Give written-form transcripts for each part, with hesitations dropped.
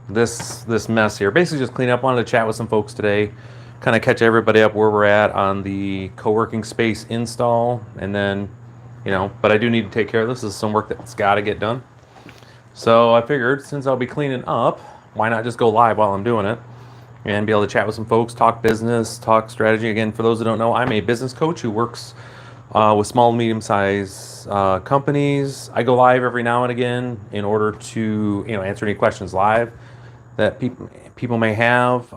this mess here. Basically just clean up. Wanted to chat with some folks today, kind of catch everybody up where we're at on the co-working space install, and then, but I do need to take care of this. This is some work that's got to get done. So I figured since I'll be cleaning up, why not just go live while I'm doing it and be able to chat with some folks, talk business, talk strategy. Again, for those who don't know, I'm a business coach who works with small and medium-sized companies. I go live every now and again in order to answer any questions live that people may have.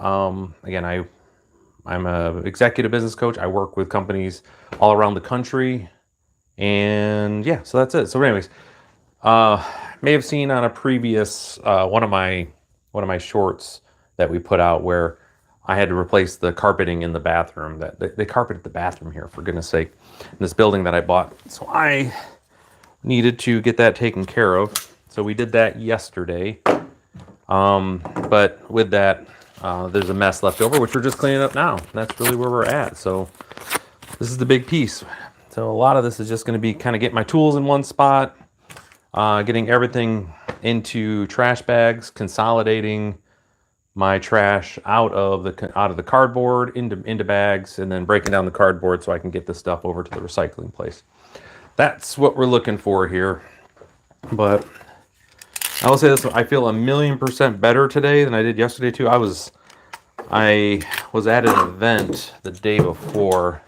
Again, I'm a executive business coach. I work with companies all around the country, and yeah, so that's it. So anyways, may have seen on a previous one of my shorts that we put out where I had to replace the carpeting in the bathroom. That they carpeted the bathroom here, for goodness sake, in this building that I bought. So I needed to get that taken care of. So we did that yesterday. But with that, there's a mess left over, which we're just cleaning up now. That's really where we're at. So this is the big piece. So a lot of this is just going to be kind of getting my tools in one spot, getting everything into trash bags, consolidating my trash out of the cardboard into bags, and then breaking down the cardboard so I can get this stuff over to the recycling place. That's what we're looking for here. But I will say this: I feel 1,000,000% better today than I did yesterday too. I was at an event the day before,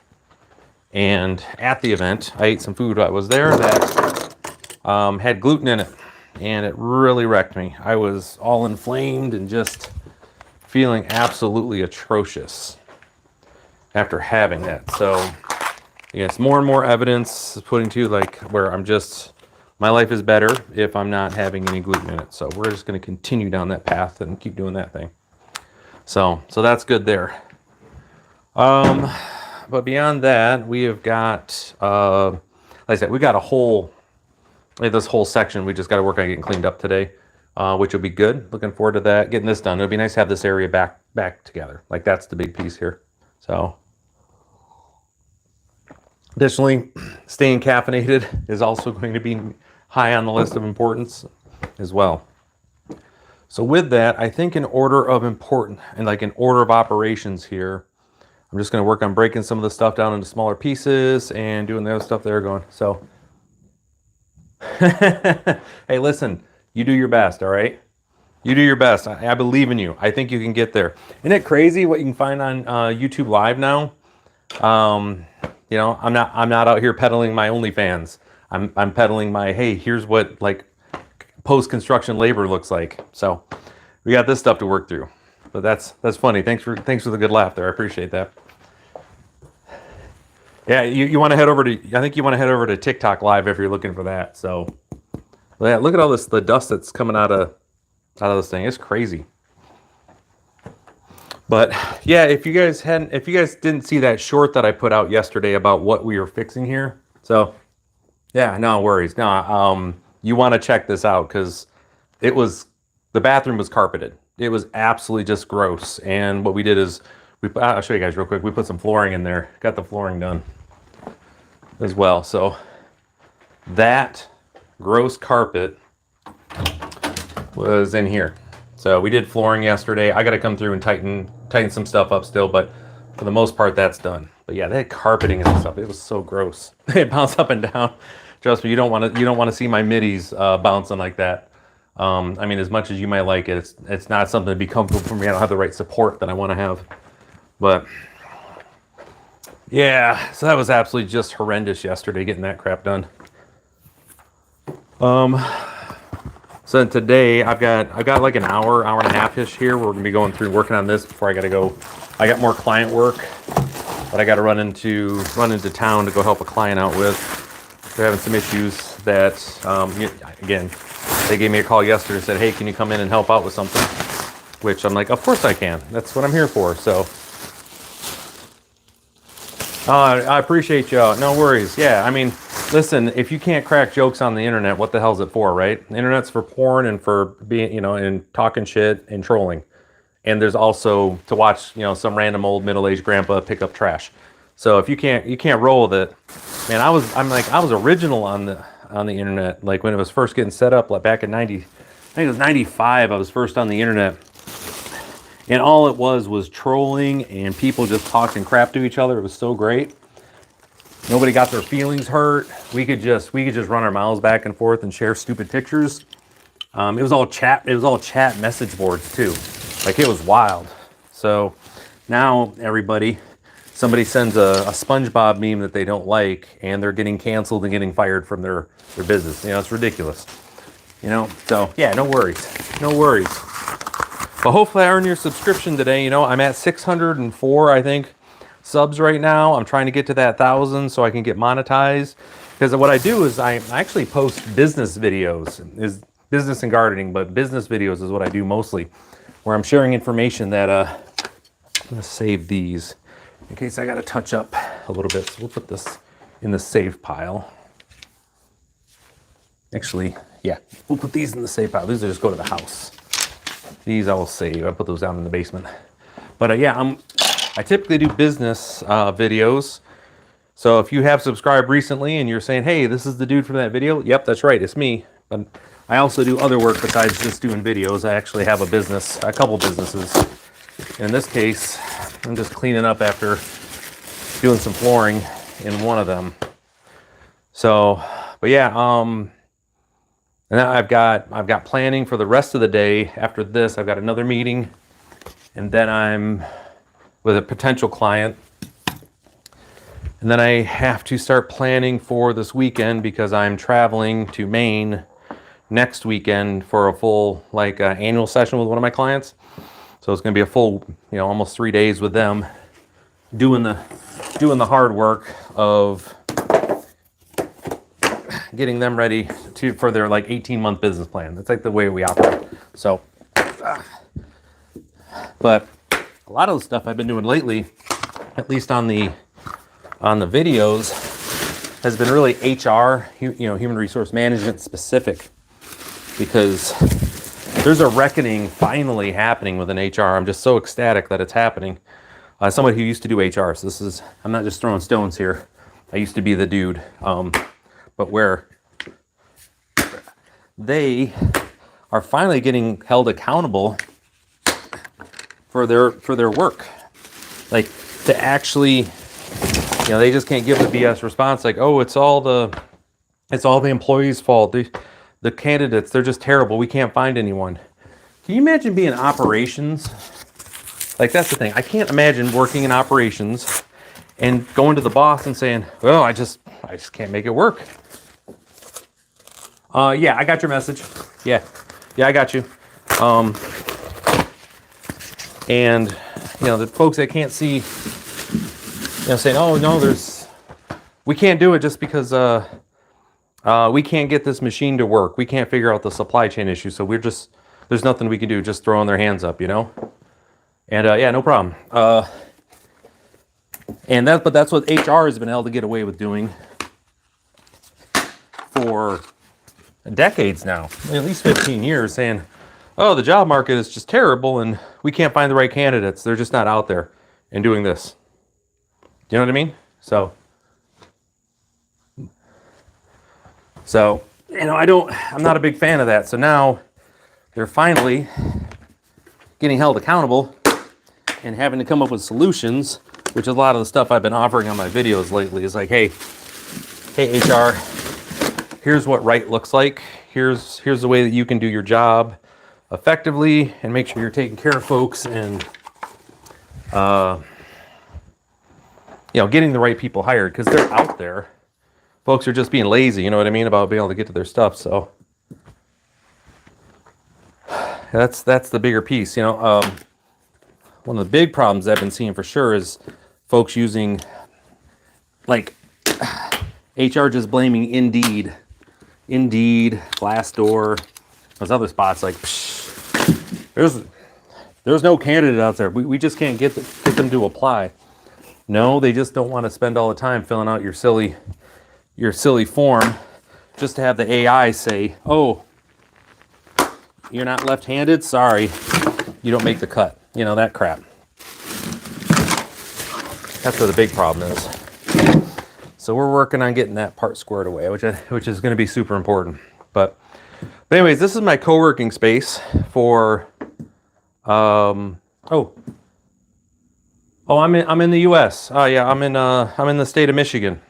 and at the event, I ate some food. I was there that had gluten in it, and it really wrecked me. I was all inflamed and just feeling absolutely atrocious after having that. So yeah, it's more and more evidence putting to where my life is better if I'm not having any gluten in it. So we're just going to continue down that path and keep doing that thing. So that's good there. But beyond that, we have got, like I said, we got this whole section we just got to work on getting cleaned up today. Which will be good. Looking forward to that, getting this done. It'll be nice to have this area back together. That's the big piece here. So, additionally, staying caffeinated is also going to be high on the list of importance as well. So with that, I think in order of importance and in order of operations here, I'm just going to work on breaking some of the stuff down into smaller pieces and doing the other stuff there going. So, hey, listen. You do your best, all right? You do your best. I believe in you. I think you can get there. Isn't it crazy what you can find on YouTube Live now? I'm not out here peddling my OnlyFans. I'm peddling my, hey, here's what post-construction labor looks like. So we got this stuff to work through. But that's funny. Thanks for the good laugh there. I appreciate that. Yeah, you want to head over to TikTok Live if you're looking for that. So. Yeah, look at all the dust that's coming out of this thing. It's crazy. But yeah, if you guys didn't see that short that I put out yesterday about what we were fixing here, so yeah, no worries. No, you want to check this out because the bathroom was carpeted. It was absolutely just gross. And what we did is I'll show you guys real quick. We put some flooring in there. Got the flooring done as well. So that gross carpet was in here. So we did flooring yesterday. I got to come through and tighten some stuff up still, but for the most part that's done. But yeah, they had carpeting and stuff. It was so gross. It bounced up and down. Trust me, you don't want to see my middies bouncing like that. I mean, as much as you might like it, it's not something to be comfortable for me. I don't have the right support that I want to have. But yeah, so that was absolutely just horrendous yesterday getting that crap done. So today I've got like an hour and a half-ish here. We're gonna be going through working on this before I gotta go. I got more client work that I gotta run into town to go help a client out with. They're having some issues that, again, they gave me a call yesterday and said, hey, can you come in and help out with something? Which I'm like, of course I can. That's what I'm here for. So, I appreciate y'all. No worries. Yeah, I mean, listen, if you can't crack jokes on the internet, what the hell's it for, right? The internet's for porn and for being, and talking shit and trolling. And there's also to watch, some random old middle-aged grandpa pick up trash. So if you can't roll with it, man, I was original on the internet, like when it was first getting set up, like back in think it was 95, I was first on the internet. And all it was trolling and people just talking crap to each other. It was so great. Nobody got their feelings hurt. We could just run our mouths back and forth and share stupid pictures. It was all chat message boards too. Like, it was wild. So now somebody sends a SpongeBob meme that they don't like, and they're getting canceled and getting fired from their business. It's ridiculous. So yeah, no worries. No worries. But hopefully I earn your subscription today. I'm at 604, I think, subs right now. I'm trying to get to that 1,000 so I can get monetized. Because what I do is I actually post business videos. Is business and gardening, but business videos is what I do mostly, where I'm sharing information that I'm going to save these in case I got to touch up a little bit. So we'll put this in the save pile. Actually, yeah, we'll put these in the save pile. These will just go to the house. These I will save. I put those down in the basement. But yeah, I typically do business videos. So if you have subscribed recently and you're saying, hey, this is the dude from that video, yep, that's right, it's me. But I also do other work besides just doing videos. I actually have a couple businesses. In this case, I'm just cleaning up after doing some flooring in one of them. So, but yeah, and now I've got planning for the rest of the day. After this, I've got another meeting, and then I'm with a potential client. And then I have to start planning for this weekend because I'm traveling to Maine next weekend for a full annual session with one of my clients. So it's going to be a full, almost 3 days with them, doing the hard work of getting them ready for their 18-month business plan. That's the way we operate. So, but a lot of the stuff I've been doing lately, at least on the videos, has been really HR, human resource management specific, because there's a reckoning finally happening within HR. I'm just so ecstatic that it's happening. Somebody who used to do HR, so I'm not just throwing stones here. I used to be the dude. But where they are finally getting held accountable for their work, to actually, they just can't give the BS response oh, it's all the employees' fault. The candidates, they're just terrible. We can't find anyone. Can you imagine being operations? That's the thing. I can't imagine working in operations and going to the boss and saying, well, I just can't make it work. Yeah, I got your message. Yeah, I got you. And the folks that can't see, saying, oh no, we can't do it just because we can't get this machine to work. We can't figure out the supply chain issue. So there's nothing we can do. Just throwing their hands up, And yeah, no problem. But that's what HR has been able to get away with doing for decades now, at least 15 years, saying, oh, the job market is just terrible and we can't find the right candidates. They're just not out there and doing this. Do you know what I mean? So, I'm not a big fan of that. So now they're finally getting held accountable and having to come up with solutions, which is a lot of the stuff I've been offering on my videos lately is hey HR, here's what right looks like. Here's the way that you can do your job effectively and make sure you're taking care of folks and getting the right people hired, because they're out there. Folks are just being lazy, about being able to get to their stuff. So that's the bigger piece. One of the big problems I've been seeing for sure is folks using HR just blaming Indeed, Glassdoor, those other spots. There's no candidate out there. We just can't get them to apply. No, they just don't want to spend all the time filling out your silly form just to have the AI say, oh, you're not left-handed? Sorry, you don't make the cut. That crap. That's where the big problem is. So we're working on getting that part squared away, which is going to be super important. But But anyways, this is my co-working space for, I'm in the U.S. Oh yeah, I'm in the state of Michigan.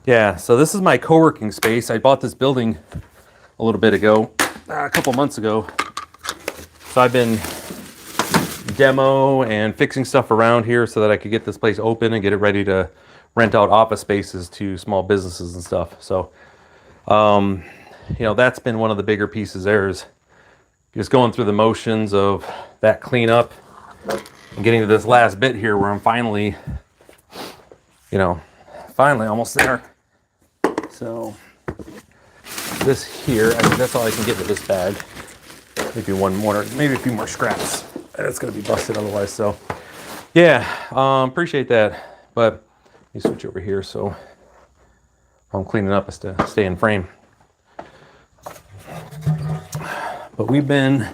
Yeah, so this is my co-working space. I bought this building a little bit ago, a couple months ago. So I've been demo and fixing stuff around here so that I could get this place open and get it ready to rent out office spaces to small businesses and stuff. So, that's been one of the bigger pieces there, is just going through the motions of that cleanup and getting to this last bit here where I'm finally almost there. So this here, I think that's all I can get with this bag. Maybe one more, maybe a few more scraps. It's gonna be busted otherwise. So yeah, appreciate that. But let me switch over here so I'm cleaning up is to stay in frame. But we've been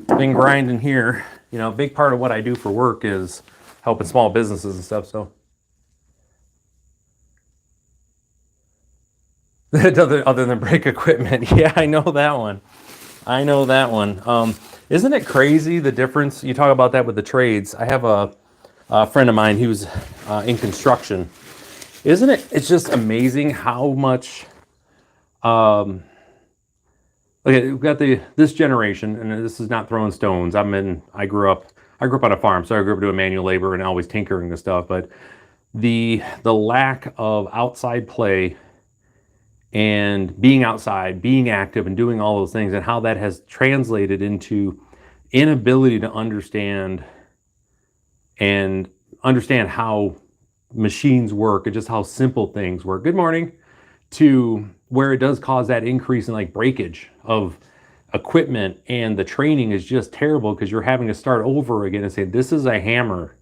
grinding here. A big part of what I do for work is helping small businesses and stuff. So other than break equipment. Yeah, I know that one. Isn't it crazy the difference? You talk about that with the trades. I have a friend of mine who's in construction. Isn't it? It's just amazing how much. Okay, we've got this generation, and this is not throwing stones. I grew up on a farm, so I grew up doing manual labor and always tinkering and stuff. But the lack of outside play and being outside, being active, and doing all those things, and how that has translated into inability to understand how machines work and just how simple things work. Good morning. To where it does cause that increase in breakage of equipment, and the training is just terrible because you're having to start over again and say, this is a hammer.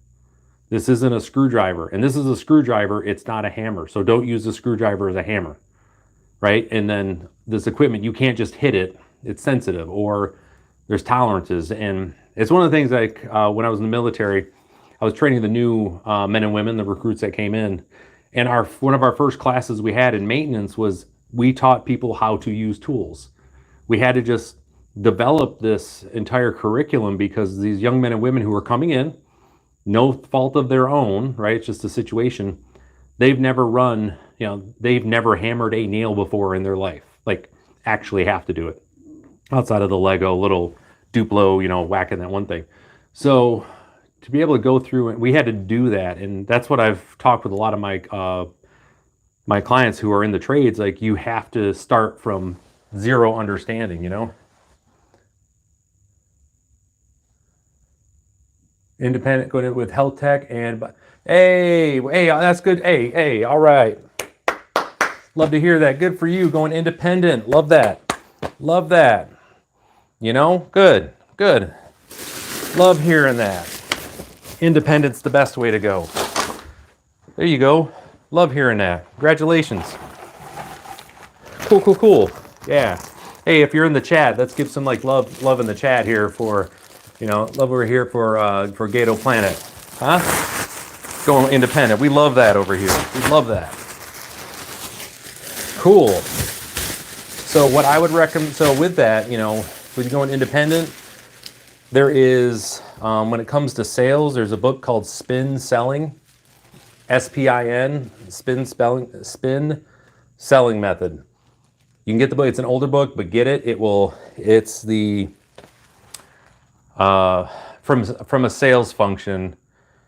This isn't a screwdriver. And this is a screwdriver. It's not a hammer. So don't use the screwdriver as a hammer. Right? And then this equipment, you can't just hit it. It's sensitive, or there's tolerances. And it's one of the things when I was in the military, I was training the new men and women, the recruits that came in. And one of our first classes we had in maintenance was we taught people how to use tools. We had to just develop this entire curriculum because these young men and women who were coming in, no fault of their own, right? It's just a situation. They've never they've never hammered a nail before in their life, actually have to do it outside of the Lego little Duplo, whacking that one thing. So to be able to go through it, we had to do that. And that's what I've talked with a lot of my clients who are in the trades. You have to start from zero understanding, Independent, going with health tech hey, that's good. Hey, all right. Love to hear that. Good for you, going independent. Love that. Good. Love hearing that. Independent's the best way to go. There you go. Love hearing that. Congratulations. Cool. Yeah. Hey, if you're in the chat, let's give some love in the chat here for, love over here for Gato Planet. Huh? Going independent. We love that over here. We love that. Cool. So what I would recommend, with that, with going independent, there is, when it comes to sales, there's a book called Spin Selling, SPIN, Spin Selling Method. You can get the book. It's an older book, but get it. It's the, from a sales function,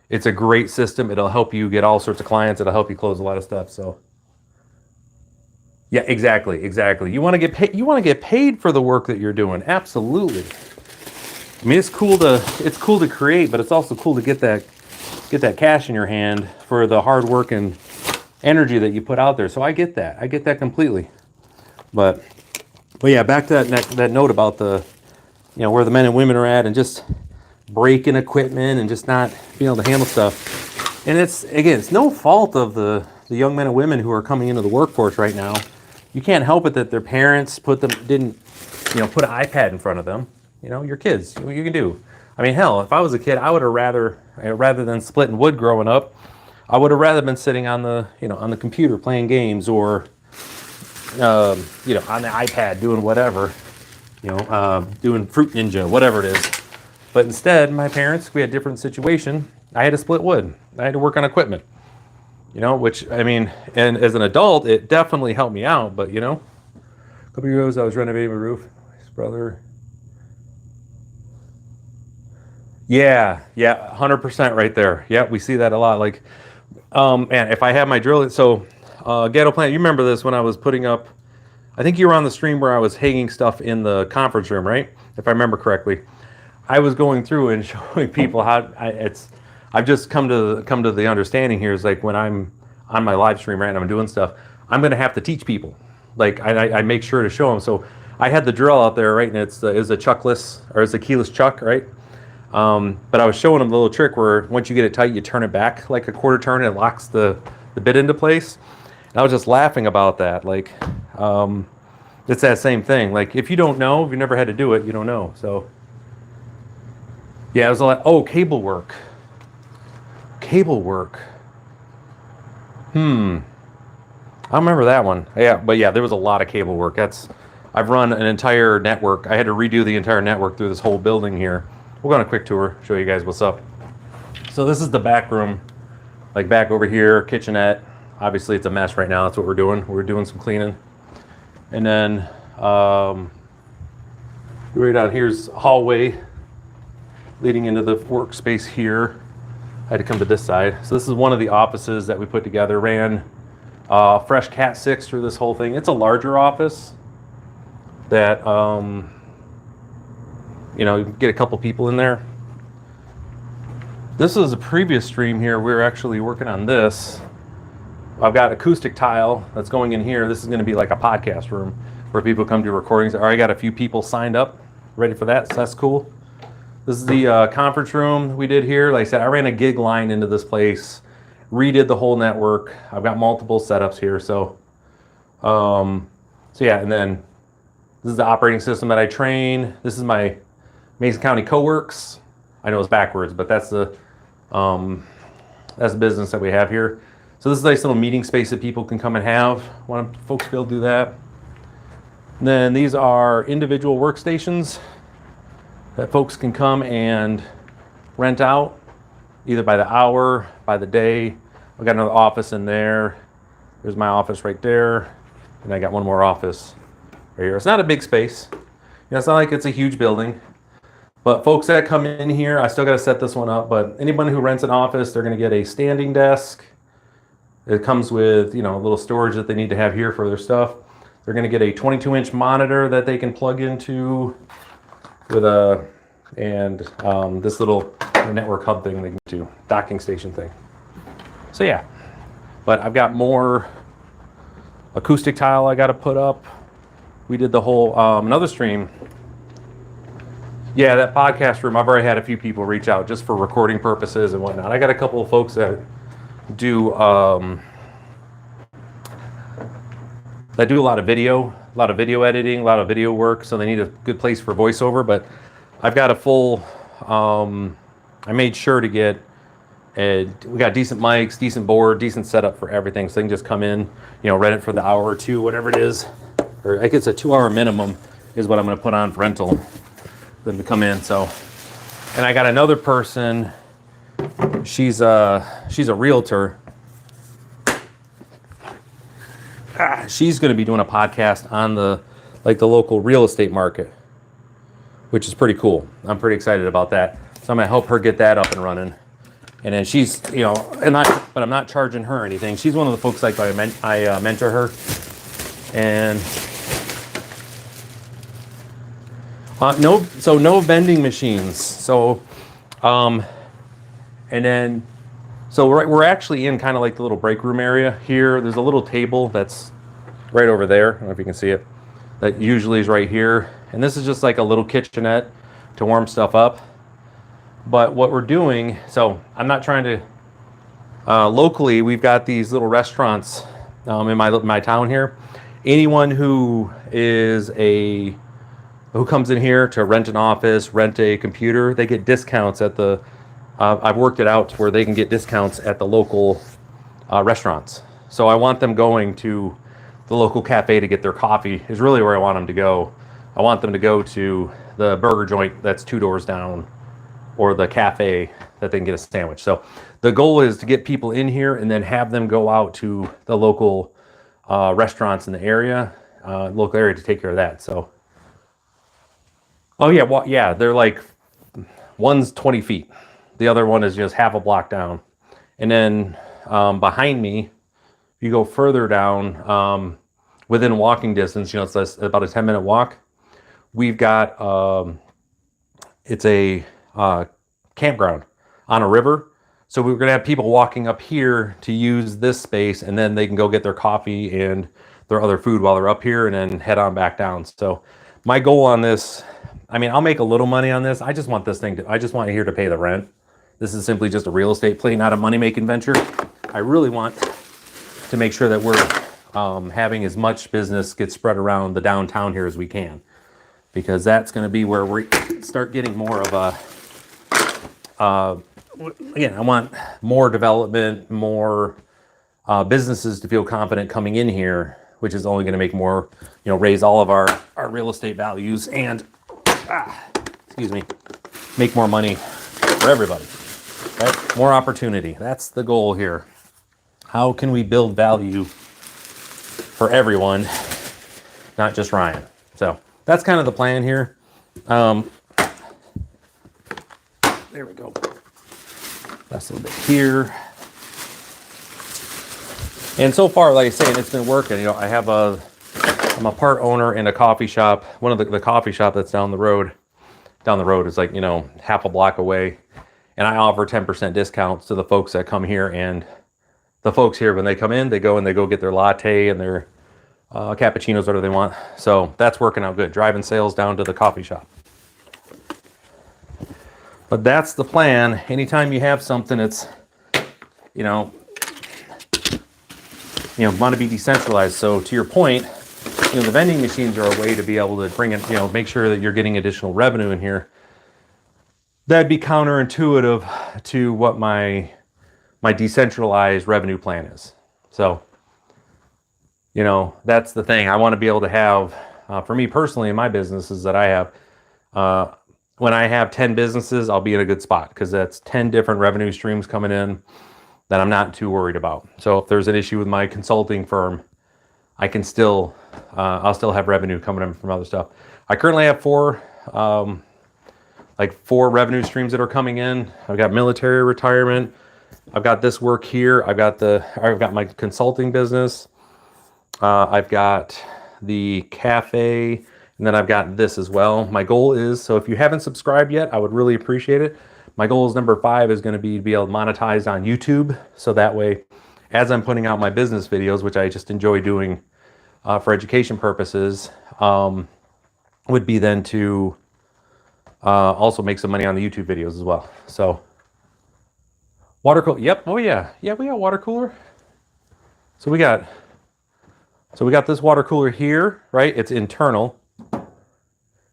it's a great system. It'll help you get all sorts of clients. It'll help you close a lot of stuff. So yeah, exactly. You want to get paid. You want to get paid for the work that you're doing. Absolutely. I mean, it's cool to create, but it's also cool to get that cash in your hand for the hard work and energy that you put out there. So I get that completely. But yeah, back to that note about the, where the men and women are at, and just breaking equipment and just not being able to handle stuff. And it's no fault of the young men and women who are coming into the workforce right now. You can't help it that their parents didn't put an iPad in front of them. Your kids, what you can do. I mean, hell, if I was a kid, I would have rather than splitting wood growing up, I would have rather been sitting on the computer playing games, or on the iPad doing whatever, doing Fruit Ninja, whatever it is. But instead, my parents, we had a different situation. I had to split wood. I had to work on equipment, which, I mean, and as an adult, it definitely helped me out. But, a couple of years ago, I was renovating my roof. His brother. Yeah, 100% right there. Yeah, we see that a lot. Like, man, if I have my drill, so Ghetto Planet, you remember this when I was putting up, I think you were on the stream where I was hanging stuff in the conference room, right? If I remember correctly. I was going through and showing people how I've just come to the understanding here is like when I'm on my live stream, right, and I'm doing stuff, I'm going to have to teach people. Like I make sure to show them. So I had the drill out there, right, and it's a chuckless, or it's a keyless chuck, right? But I was showing them the little trick where once you get it tight, you turn it back like a quarter turn and it locks the bit into place. And I was just laughing about that. Like, it's that same thing. Like if you don't know, if you never had to do it, you don't know. So yeah, it was a lot. Oh, cable work. I remember that one. Yeah, but yeah, there was a lot of cable work. I've run an entire network. I had to redo the entire network through this whole building here. We'll go on a quick tour, show you guys what's up. So this is the back room, like back over here, kitchenette. Obviously it's a mess right now. That's what we're doing. We're doing some cleaning. And then right down here's a hallway leading into the workspace here. I had to come to this side. So this is one of the offices that we put together. Ran fresh Cat 6 through this whole thing. It's a larger office that you can get a couple people in there. This is a previous stream here. We were actually working on this. I've got acoustic tile that's going in here. This is going to be like a podcast room where people come do recordings. I already got a few people signed up, ready for that, so that's cool. This is the conference room we did here. Like I said, I ran a gig line into this place, redid the whole network. I've got multiple setups here. So yeah, and then this is the operating system that I train. This is my Mason County Coworks. I know it's backwards, but that's the business that we have here. So this is a nice little meeting space that people can come and have. Want folks to be able to do that. And then these are individual workstations that folks can come and rent out, either by the hour, by the day. I've got another office in there. There's my office right there. And I got one more office right here. It's not a big space. It's not like it's a huge building. But folks that come in here, I still got to set this one up. But anyone who rents an office, they're going to get a standing desk. It comes with, a little storage that they need to have here for their stuff. They're going to get a 22-inch monitor that they can plug into with this little network hub thing they can do, docking station thing. So yeah, but I've got more acoustic tile I got to put up. We did the whole, another stream. Yeah, that podcast room, I've already had a few people reach out just for recording purposes and whatnot. I got a couple of folks that do a lot of video editing, a lot of video work, so they need a good place for voiceover. But I've got a full, I made sure to get, we got decent mics, decent board, decent setup for everything, so they can just come in, rent it for the hour or two, whatever it is. Or I guess a 2-hour minimum is what I'm going to put on for rental, them to come in. So, and I got another person. She's a realtor. She's going to be doing a podcast on the local real estate market, which is pretty cool. I'm pretty excited about that. So I'm going to help her get that up and running. And then she's, but I'm not charging her anything. She's one of the folks I mentor her. And no vending machines. So, and then, so we're actually in kind of like the little break room area here. There's a little table that's right over there. I don't know if you can see it. That usually is right here. And this is just like a little kitchenette to warm stuff up. But what we're doing, so I'm not trying to, locally, we've got these little restaurants in my town here. Anyone who comes in here to rent an office, rent a computer, they get discounts at the, I've worked it out to where they can get discounts at the local restaurants. So I want them going to the local cafe to get their coffee is really where I want them to go. I want them to go to the burger joint that's 2 doors down, or the cafe that they can get a sandwich. So the goal is to get people in here and then have them go out to the local restaurants in the area, local area, to take care of that. So, oh yeah, well, yeah, they're like, one's 20 feet. The other one is just half a block down. And then behind me, if you go further down, within walking distance, you know, it's about a 10-minute walk. We've got, it's a campground on a river. So we're going to have people walking up here to use this space, and then they can go get their coffee and their other food while they're up here and then head on back down. So my goal on this, I mean, I'll make a little money on this. I just want this thing to, I just want here to pay the rent. This is simply just a real estate play, not a money-making venture. I really want to make sure that we're having as much business get spread around the downtown here as we can, because that's going to be where we start getting more of a, again, I want more development, more businesses to feel confident coming in here, which is only going to make more, you know, raise all of our real estate values and, excuse me, make more money for everybody, right? More opportunity. That's the goal here. How can we build value for everyone, not just Ryan? So that's kind of the plan here. There we go. That's a little bit here. And so far, like I say, it's been working. You know, I'm a part owner in a coffee shop. One of the coffee shop that's down the road. Down the road is like, you know, half a block away. And I offer 10% discounts to the folks that come here. And the folks here, when they come in, they go get their latte and their cappuccinos, whatever they want. So that's working out good. Driving sales down to the coffee shop. But that's the plan. Anytime you have something that's, you know, want to be decentralized. So to your point, you know, the vending machines are a way to be able to bring it, you know, make sure that you're getting additional revenue in here. That'd be counterintuitive to what my decentralized revenue plan is. So, you know, that's the thing. I want to be able to have, for me personally in my businesses that I have, when I have 10 businesses, I'll be in a good spot, because that's 10 different revenue streams coming in that I'm not too worried about. So if there's an issue with my consulting firm, I can still, I'll still have revenue coming in from other stuff. I currently have four revenue streams that are coming in. I've got military retirement. I've got this work here. I've got my consulting business. I've got the cafe, and then I've got this as well. My goal is, so if you haven't subscribed yet, I would really appreciate it. My goal is number 5 is going to be able to monetize on YouTube. So that way, as I'm putting out my business videos, which I just enjoy doing for education purposes, would be then to also make some money on the YouTube videos as well. So water cooler, yep, oh yeah, we got water cooler. So we got this water cooler here, right? It's internal.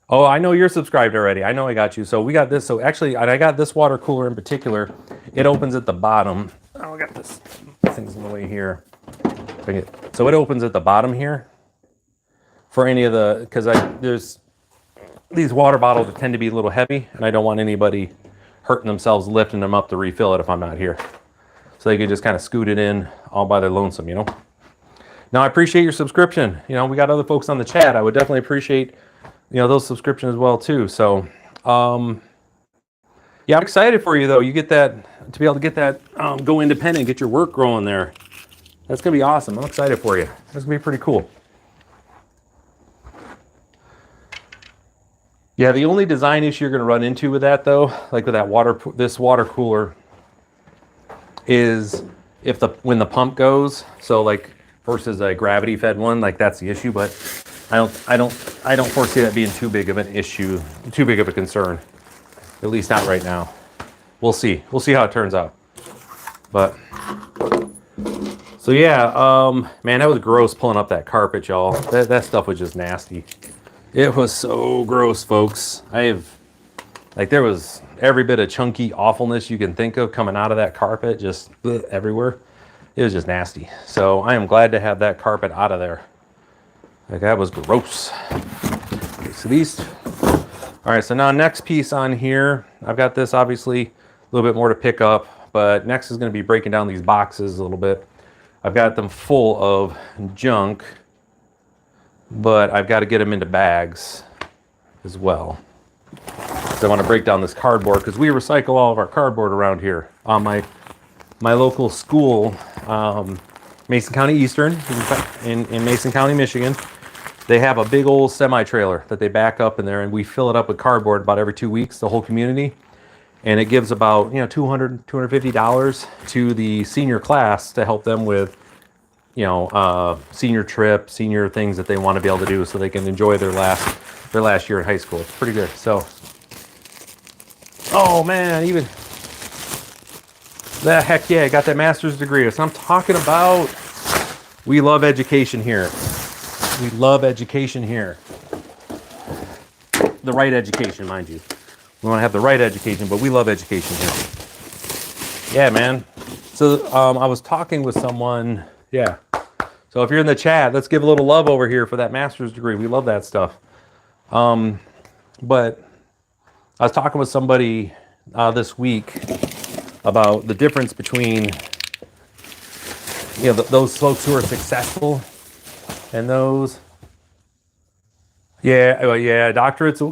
Oh, I know you're subscribed already. I know I got you. So we got this. So actually, I got this water cooler in particular. It opens at the bottom. Oh, I got this thing's in the way here. So it opens at the bottom here for any of the, because there's these water bottles that tend to be a little heavy, and I don't want anybody hurting themselves lifting them up to refill it if I'm not here. So they can just kind of scoot it in all by their lonesome, you know. Now I appreciate your subscription. You know, we got other folks on the chat. I would definitely appreciate, you know, those subscriptions as well too. So, yeah, I'm excited for you though. You get that, to be able to get that, go independent, get your work growing there. That's gonna be awesome. I'm excited for you. That's gonna be pretty cool. Yeah, the only design issue you're gonna run into with that though, like with that this water cooler, is when the pump goes. So like versus a gravity fed one, like that's the issue. But I don't foresee that being too big of an issue, too big of a concern. At least not right now. We'll see. We'll see how it turns out. But so yeah, man, that was gross pulling up that carpet, y'all. That stuff was just nasty. It was so gross, folks. There was every bit of chunky awfulness you can think of coming out of that carpet, just everywhere. It was just nasty. So I am glad to have that carpet out of there. Like, that was gross. Okay, so these, all right, so now next piece on here, I've got this obviously a little bit more to pick up, but next is going to be breaking down these boxes a little bit. I've got them full of junk, but I've got to get them into bags as well. So I want to break down this cardboard because we recycle all of our cardboard around here. On my local school, Mason County Eastern in Mason County, Michigan, they have a big old semi-trailer that they back up in there, and we fill it up with cardboard about every 2 weeks, the whole community. And it gives about, $200, $250 to the senior class to help them with, senior trip, senior things that they want to be able to do so they can enjoy their last year in high school. It's pretty good. So, oh man, even that, heck yeah, I got that master's degree. So I'm talking about, we love education here. We love education here. The right education, mind you. We want to have the right education, but we love education here. Yeah, man. So I was talking with someone. Yeah. So if you're in the chat, let's give a little love over here for that master's degree. We love that stuff. But I was talking with somebody this week about the difference between, those folks who are successful and those. Yeah, well, yeah, doctorates,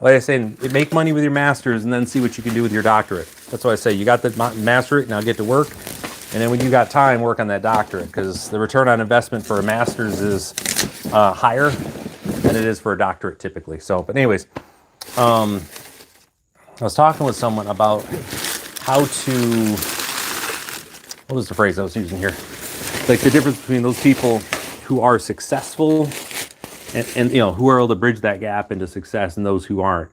like I said, make money with your master's and then see what you can do with your doctorate. That's why I say you got the masterate, now get to work. And then when you got time, work on that doctorate, because the return on investment for a master's is higher than it is for a doctorate typically. So, but anyways, I was talking with someone about how to, what was the phrase I was using here? Like the difference between those people who are successful and who are able to bridge that gap into success and those who aren't.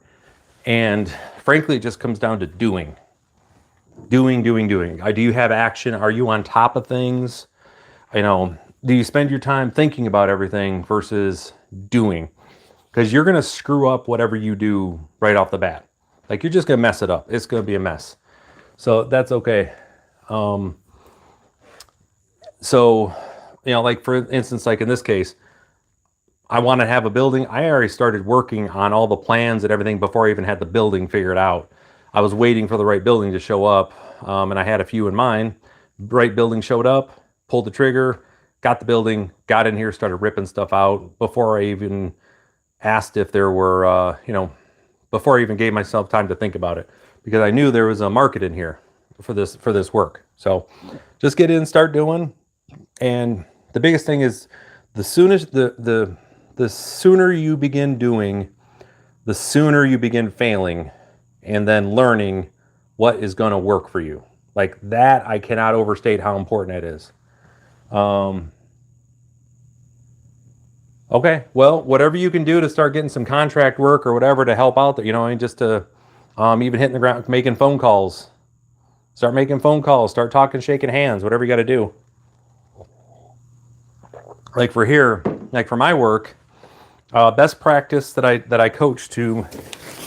And frankly, it just comes down to doing. Do you have action? Are you on top of things? Do you spend your time thinking about everything versus doing? Because you're going to screw up whatever you do right off the bat. Like, you're just going to mess it up. It's going to be a mess. So that's okay. Like for instance, like in this case, I want to have a building. I already started working on all the plans and everything before I even had the building figured out. I was waiting for the right building to show up, and I had a few in mind. Right building showed up, pulled the trigger, got the building, got in here, started ripping stuff out before I even asked if there were, before I even gave myself time to think about it, because I knew there was a market in here for this work. So just get in, start doing. And the biggest thing is the sooner you begin doing, the sooner you begin failing and then learning what is going to work for you. Like that, I cannot overstate how important that is. Okay, well, whatever you can do to start getting some contract work or whatever to help out there, just to even hitting the ground, making phone calls. Start making phone calls, start talking, shaking hands, whatever you got to do. Like for here, like for my work, best practice that I coach to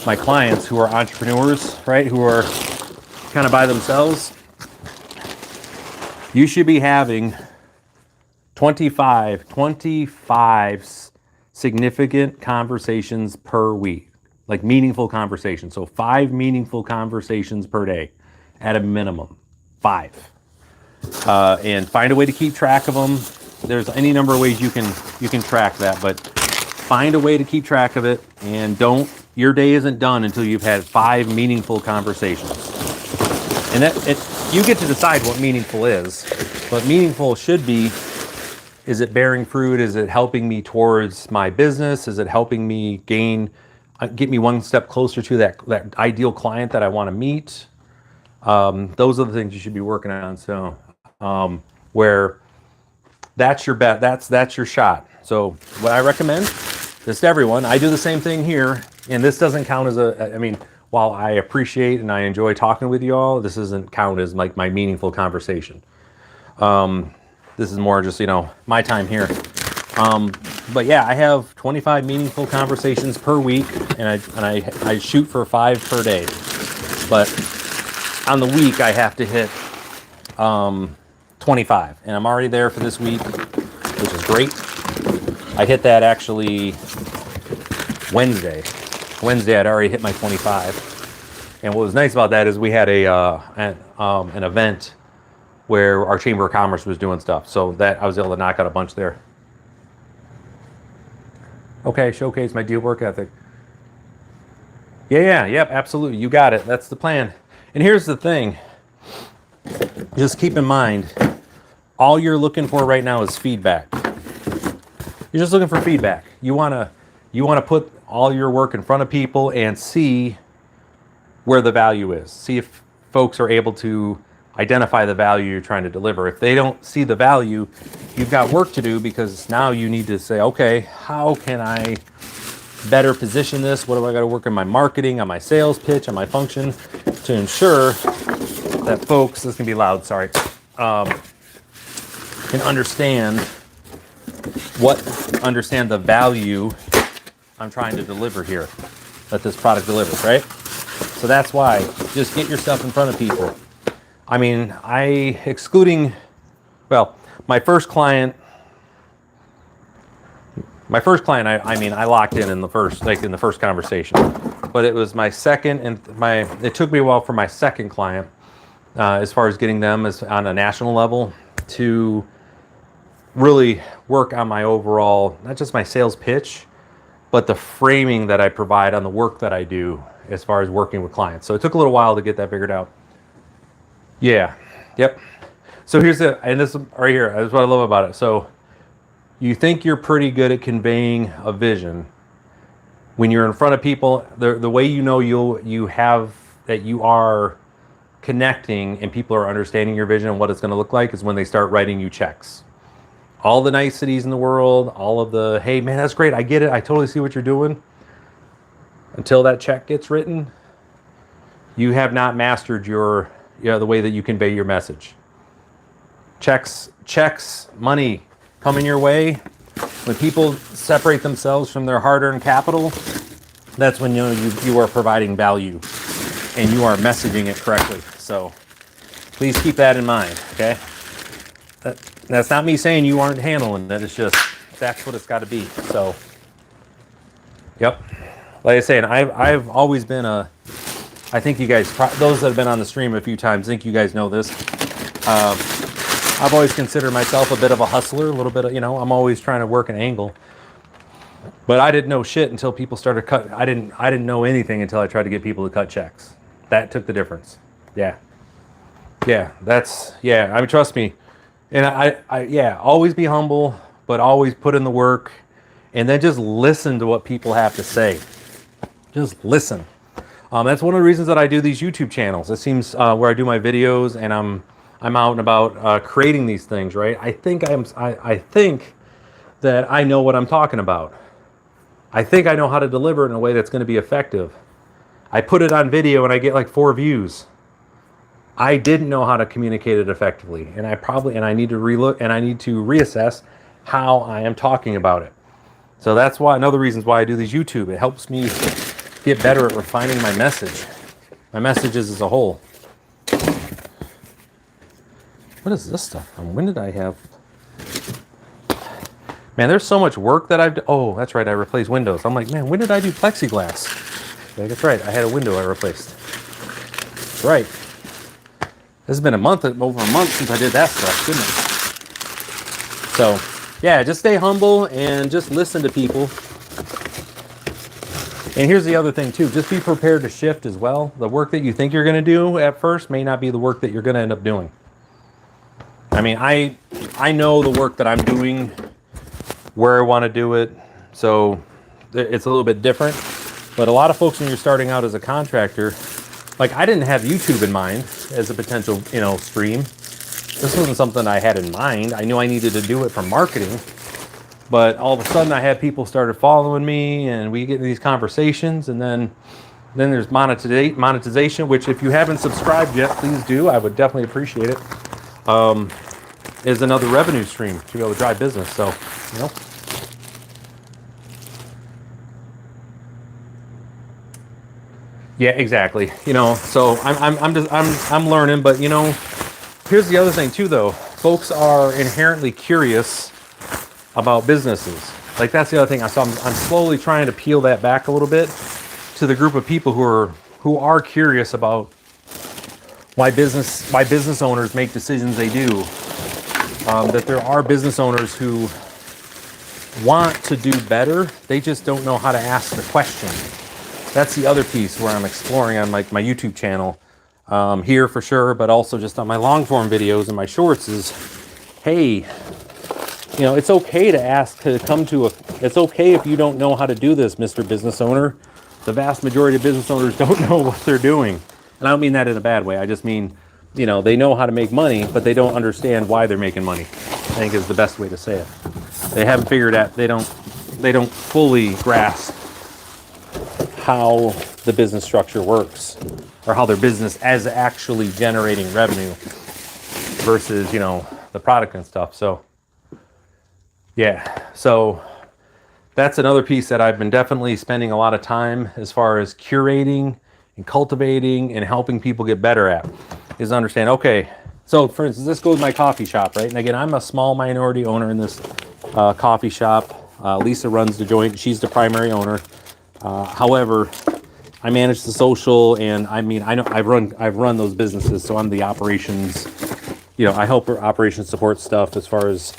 my clients who are entrepreneurs, right, who are kind of by themselves, you should be having 25 significant conversations per week, like meaningful conversations. So 5 meaningful conversations per day at a minimum, 5. And find a way to keep track of them. There's any number of ways you can track that, but find a way to keep track of it, and your day isn't done until you've had 5 meaningful conversations. And you get to decide what meaningful is, but meaningful should be, is it bearing fruit? Is it helping me towards my business? Is it helping me get me one step closer to that ideal client that I want to meet? Those are the things you should be working on. So, where that's your bet, that's your shot. So what I recommend is to everyone, I do the same thing here, and this doesn't count as while I appreciate and I enjoy talking with you all, this doesn't count as like my meaningful conversation. This is more just, my time here. But yeah, I have 25 meaningful conversations per week, and I shoot for 5 per day. But on the week, I have to hit 25, and I'm already there for this week, which is great. I hit that actually Wednesday. Wednesday, I'd already hit my 25. And what was nice about that is we had an event where our Chamber of Commerce was doing stuff. So that I was able to knock out a bunch there. Okay, showcase my deal work ethic. Yeah, yep, absolutely. You got it. That's the plan. And here's the thing. Just keep in mind, all you're looking for right now is feedback. You're just looking for feedback. You wanna put all your work in front of people and see where the value is. See if folks are able to identify the value you're trying to deliver. If they don't see the value, you've got work to do, because now you need to say, okay, how can I better position this? What do I got to work on my marketing, on my sales pitch, on my function to ensure that folks, this can be loud, sorry, can understand the value I'm trying to deliver here, that this product delivers, right? So that's why, just get yourself in front of people. I mean, my first client, I locked in the first conversation, but it was my second, it took me a while for my second client, as far as getting them on a national level to really work on my overall, not just my sales pitch, but the framing that I provide on the work that I do as far as working with clients. So it took a little while to get that figured out. Yeah, yep. So here's this right here, that's what I love about it. So you think you're pretty good at conveying a vision. When you're in front of people, the way you know you are connecting and people are understanding your vision and what it's going to look like is when they start writing you checks. All the niceties in the world, all of the, hey man, that's great, I get it, I totally see what you're doing. Until that check gets written, you have not mastered the way that you convey your message. Checks, money coming your way. When people separate themselves from their hard-earned capital, that's when you are providing value and you are messaging it correctly. So please keep that in mind, okay? That's not me saying you aren't handling that. It's just, that's what it's got to be. So, yep. Like I say, and I've always been I think you guys, those that have been on the stream a few times, I think you guys know this. I've always considered myself a bit of a hustler, a little bit of, I'm always trying to work an angle. But I didn't know shit until people started I didn't know anything until I tried to get people to cut checks. That took the difference. Yeah. Yeah, I mean, trust me. And I always be humble, but always put in the work, and then just listen to what people have to say. Just listen. That's one of the reasons that I do these YouTube channels. It seems where I do my videos and I'm out and about creating these things, right? I think that I know what I'm talking about. I think I know how to deliver it in a way that's going to be effective. I put it on video and I get like 4 views. I didn't know how to communicate it effectively, and I need to reassess how I am talking about it. So that's why, another reasons why I do these YouTube. It helps me get better at refining my messages as a whole. What is this stuff? When did I have? Man, there's so much work that I've done. Oh, that's right, I replaced windows. I'm like, man, when did I do plexiglass? Yeah, that's right, I had a window I replaced. That's right. This has been over a month since I did that stuff, goodness. So, yeah, just stay humble and just listen to people. And here's the other thing too, just be prepared to shift as well. The work that you think you're going to do at first may not be the work that you're going to end up doing. I mean, I know the work that I'm doing, where I want to do it, so it's a little bit different. But a lot of folks, when you're starting out as a contractor, like I didn't have YouTube in mind as a potential, stream. This wasn't something I had in mind. I knew I needed to do it for marketing. But all of a sudden I had people started following me and we get into these conversations, and then there's monetization, which if you haven't subscribed yet, please do. I would definitely appreciate it. Is another revenue stream to be able to drive business. So, Yeah, exactly. So I'm learning, but here's the other thing too though. Folks are inherently curious about businesses. Like that's the other thing. So I'm slowly trying to peel that back a little bit to the group of people who are curious about why business owners make decisions they do. That there are business owners who want to do better, they just don't know how to ask the question. That's the other piece where I'm exploring on like my YouTube channel here for sure, but also just on my long form videos and my shorts is, hey, you know, it's okay to ask to come to it's okay if you don't know how to do this, Mr. Business Owner. The vast majority of business owners don't know what they're doing. And I don't mean that in a bad way. I just mean, you know, they know how to make money, but they don't understand why they're making money. I think is the best way to say it. They haven't figured out, they don't fully grasp how the business structure works or how their business is actually generating revenue versus, you know, the product and stuff. So yeah, so that's another piece that I've been definitely spending a lot of time as far as curating and cultivating and helping people get better at is understand, okay, so for instance, this goes my coffee shop, right? And again, I'm a small minority owner in this coffee shop. Lisa runs the joint. She's the primary owner. However, I manage the social, and I mean, I know I've run those businesses, so I'm the operations, you know, I help her operations support stuff as far as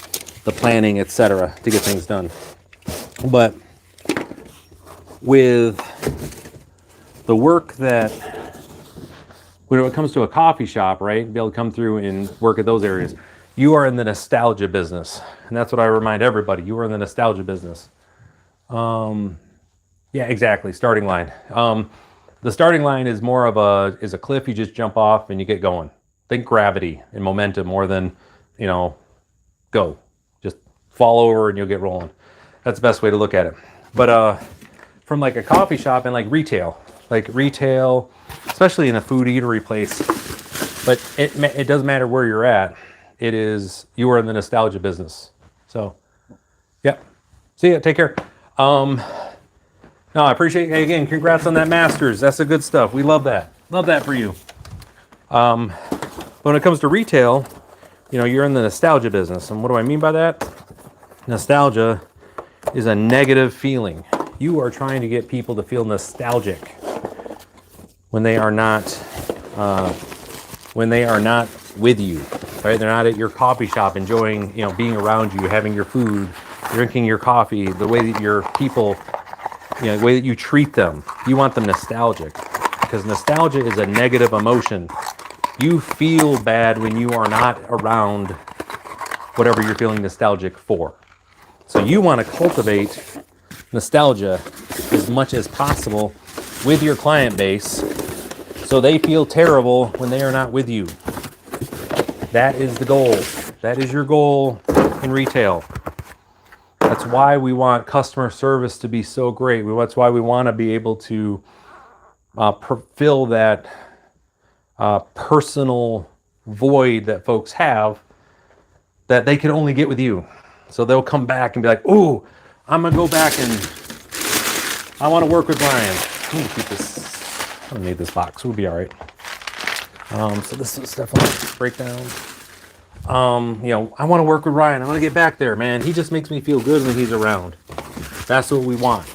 the planning, etc., to get things done. But with the work that, when it comes to a coffee shop, right, be able to come through and work at those areas, you are in the nostalgia business. And that's what I remind everybody. You are in the nostalgia business. Yeah, exactly. Starting line. The starting line is more of a cliff you just jump off and you get going. Think gravity and momentum more than, you know, go. Just fall over and you'll get rolling. That's the best way to look at it. But from like a coffee shop and like retail, especially in a food eatery place, but it doesn't matter where you're at. You are in the nostalgia business. So, yeah. See ya. Take care. No, I appreciate it. Again, congrats on that Masters. That's the good stuff. We love that. Love that for you. But when it comes to retail, you know, you're in the nostalgia business. And what do I mean by that? Nostalgia is a negative feeling. You are trying to get people to feel nostalgic when they are not with you, right? They're not at your coffee shop enjoying, you know, being around you, having your food, drinking your coffee, the way that your people, you know, the way that you treat them. You want them nostalgic because nostalgia is a negative emotion. You feel bad when you are not around whatever you're feeling nostalgic for. So you want to cultivate nostalgia as much as possible with your client base so they feel terrible when they are not with you. That is the goal. That is your goal in retail. That's why we want customer service to be so great. That's why we want to be able to fill that personal void that folks have that they can only get with you. So they'll come back and be like, "Ooh, I'm gonna go back and I want to work with Brian." I'm gonna keep this. I made this box. We'll be all right. So this is definitely a breakdown. You know, I want to work with Ryan. I want to get back there, man. He just makes me feel good when he's around. That's what we want.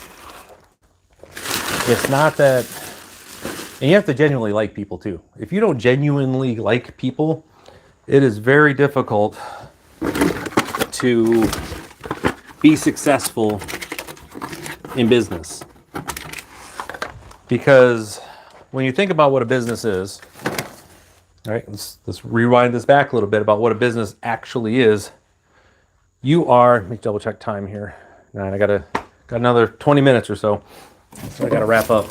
It's not that, and you have to genuinely like people too. If you don't genuinely like people, it is very difficult to be successful in business. Because when you think about what a business is, all right, let's rewind this back a little bit about what a business actually is. Let me double check time here. I got another 20 minutes or so I got to wrap up.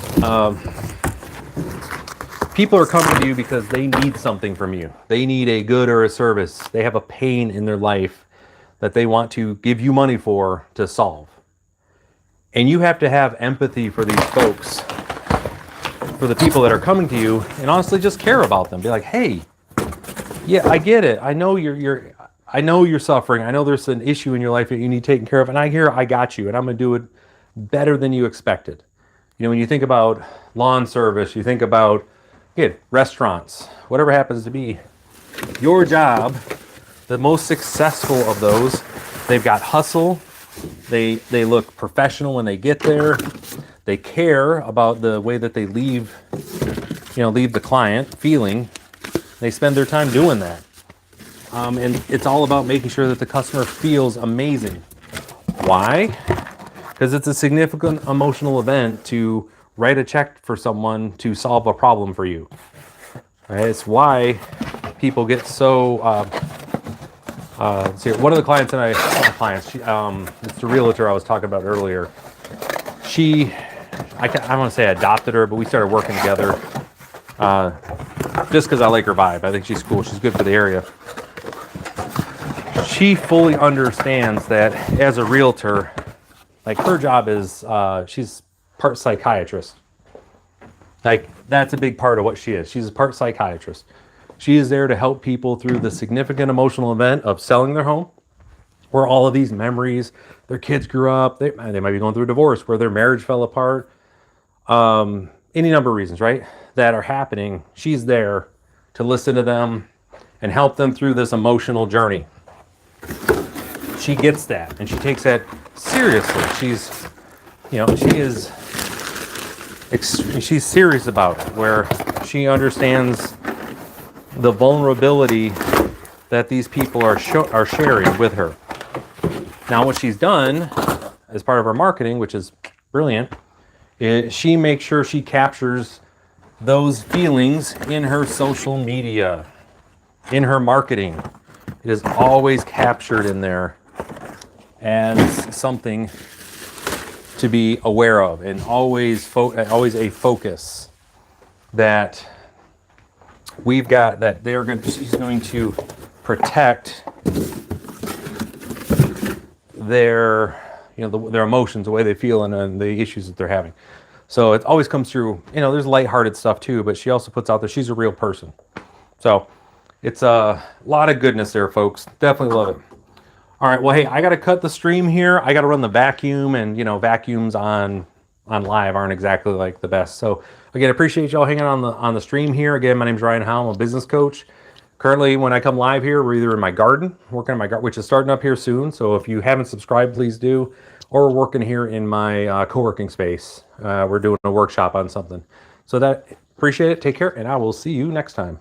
People are coming to you because they need something from you. They need a good or a service. They have a pain in their life that they want to give you money for to solve. And you have to have empathy for these folks, for the people that are coming to you, and honestly just care about them. Be like, "Hey, yeah, I get it. I know you're suffering. I know there's an issue in your life that you need taken care of, and I got you, and I'm gonna do it better than you expected." You know, when you think about lawn service, you think about restaurants, whatever happens to be your job, the most successful of those, they've got hustle, They look professional when they get there. They care about the way that they leave the client feeling. They spend their time doing that. And it's all about making sure that the customer feels amazing. Why? Because it's a significant emotional event to write a check for someone to solve a problem for you. Right? It's why people get so. See, one of the clients that it's the realtor I was talking about earlier. I want to say I adopted her, but we started working together just because I like her vibe. I think she's cool. She's good for the area. She fully understands that as a realtor, like her job is she's part psychiatrist. Like that's a big part of what she is. She's a part psychiatrist. She is there to help people through the significant emotional event of selling their home, where all of these memories, their kids grew up, they might be going through a divorce, where their marriage fell apart, any number of reasons, right, that are happening. She's there to listen to them and help them through this emotional journey. She gets that, and she takes that seriously. She's serious about it, where she understands the vulnerability that these people are sharing with her. Now, what she's done as part of her marketing, which is brilliant, is she makes sure she captures those feelings in her social media, in her marketing. It is always captured in there as something to be aware of, and always a focus that we've got, that she's going to protect their emotions, the way they feel, and the issues that they're having. So it always comes through. There's lighthearted stuff too, but she also puts out there she's a real person. So it's a lot of goodness there, folks. Definitely love it. All right, well, hey, I got to cut the stream here. I got to run the vacuum, and vacuums on live aren't exactly like the best. So again, appreciate y'all hanging on the stream here. Again, my name is Ryan Howell. I'm a business coach. Currently, when I come live here, we're either in my garden, working on my garden, which is starting up here soon. So if you haven't subscribed, please do. Or we're working here in my co-working space. We're doing a workshop on something. So appreciate it. Take care, and I will see you next time.